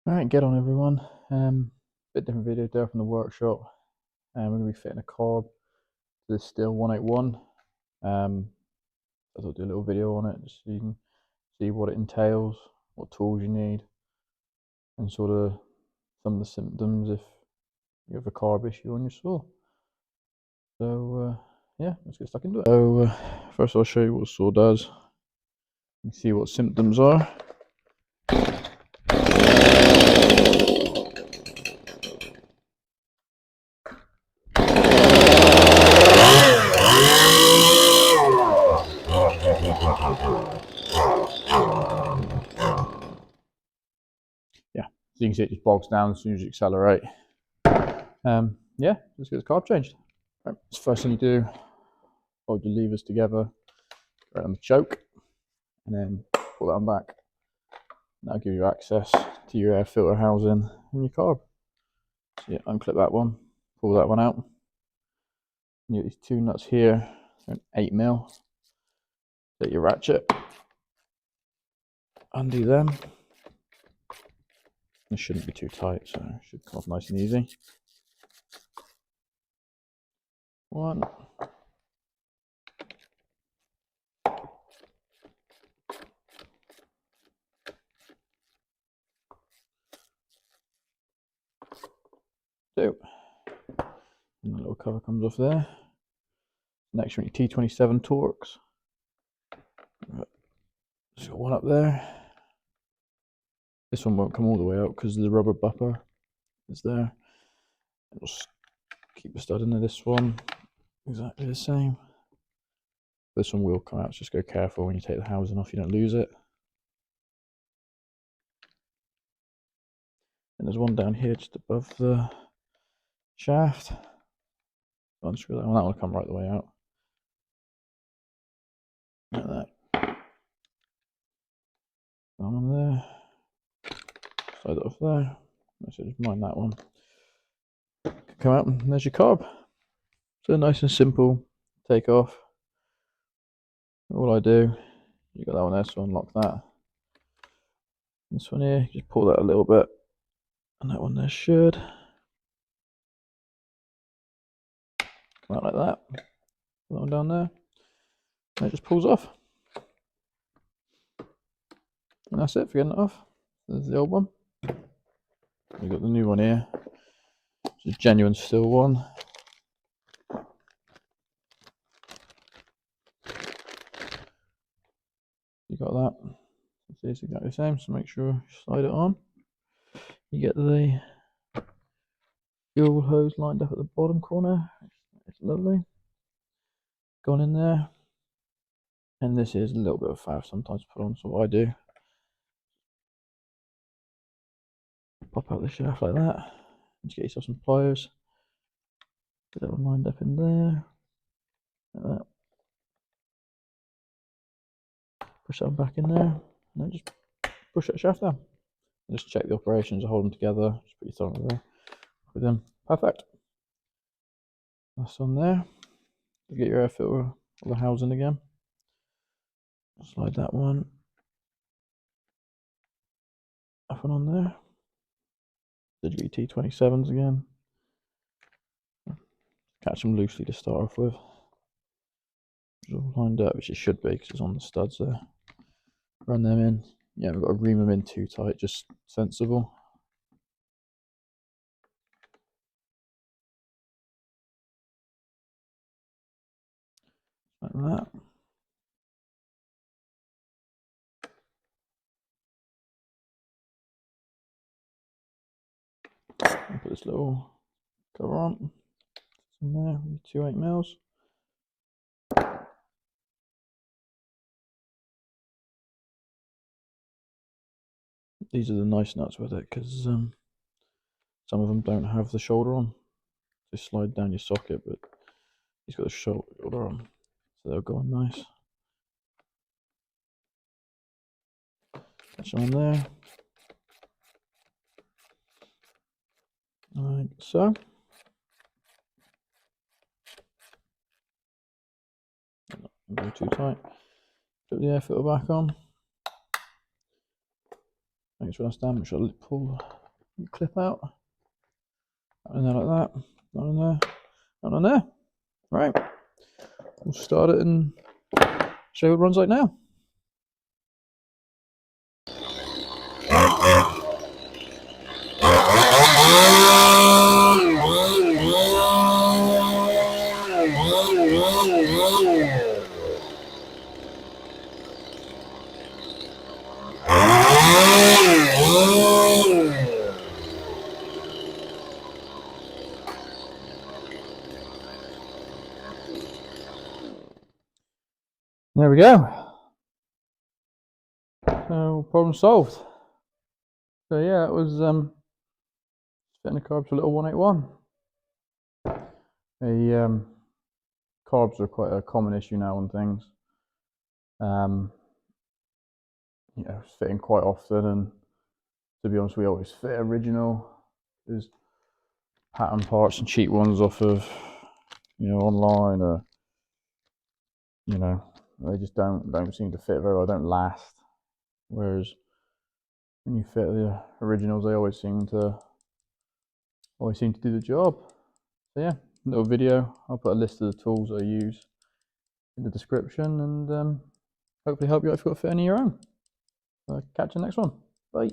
Alright, get on everyone. Bit different video there from the workshop. We're going to be fitting a carb to this Stihl 181. I thought I'd do a little video on it just so you can see what it entails, what tools you need, and sort of some of the symptoms if you have a carb issue on your saw. So yeah, let's get stuck into it. So first I'll show you what the saw does and see what symptoms are. Yeah, so you can see it just bogs down as soon as you accelerate. Yeah, let's get the carb changed. Right, so first thing you do, hold your levers together, right on the choke, and then pull that one back. That'll give you access to your air filter housing and your carb. So yeah, unclip that one, pull that one out. You get these two nuts here, they're an 8mm. Get your ratchet, undo them. This shouldn't be too tight, so it should come off nice and easy. One. Two. And the little cover comes off there. Next, you want your T27 torx. Just got one up there. This one won't come all the way out because the rubber bumper is there. And just keep the stud into this one. Exactly the same. This one will come out, so just go careful when you take the housing off, you don't lose it. And there's one down here just above the shaft. Unscrew that one, that will come right the way out. Like that. That one there. Slide it off there. So just mind that one. Come out and there's your carb. So nice and simple. Take off. All I do, you got that one there, so unlock that. This one here, just pull that a little bit, and that one there should come out like that. Put that one down there, and it just pulls off. And that's it for getting it off. There's the old one. We've got the new one here. It's a genuine Stihl one. You got that. It's exactly the same, so make sure you slide it on. You get the fuel hose lined up at the bottom corner. It's lovely. Gone in there. And this is a little bit of faff sometimes to put on, so what I do, pop out the shaft like that. Just get yourself some pliers. Get that one lined up in there. Like that. Push that one back in there. And then just push that shaft down. And just check the operations, hold them together. Just put your thumb there. Put them. Perfect. That's on there. You get your air filter or the housing again. Slide that one up and on there. Did you get your T27s again? Catch them loosely to start off with. It's all lined up, which it should be because it's on the studs there. Run them in. Yeah, we've got to ream them in too tight, just sensible. Like that. I'll put this little cover on. It's in there, 2 8mm. These are the nice nuts with it because some of them don't have the shoulder on. They slide down your socket, but he's got the shoulder on, so they'll go on nice. That's on there. Like so. Don't go too tight. Put the air filter back on. Thanks for understanding. Make sure I pull the clip out. Not in there like that. Not in there. Not in there. Right. We'll start it and show you what it runs like now. There we go. So problem solved. So yeah, it was fitting the carbs for a little 181. Carbs are quite a common issue now on things. Fitting quite often, and to be honest, we always fit original. There's pattern parts and cheap ones off of, online, or they just don't seem to fit very well. Don't last. Whereas when you fit the originals, they always seem to do the job. So yeah, little video. I'll put a list of the tools I use in the description, and hopefully help you out if you've got to fit any of your own. Catch you next one. Bye.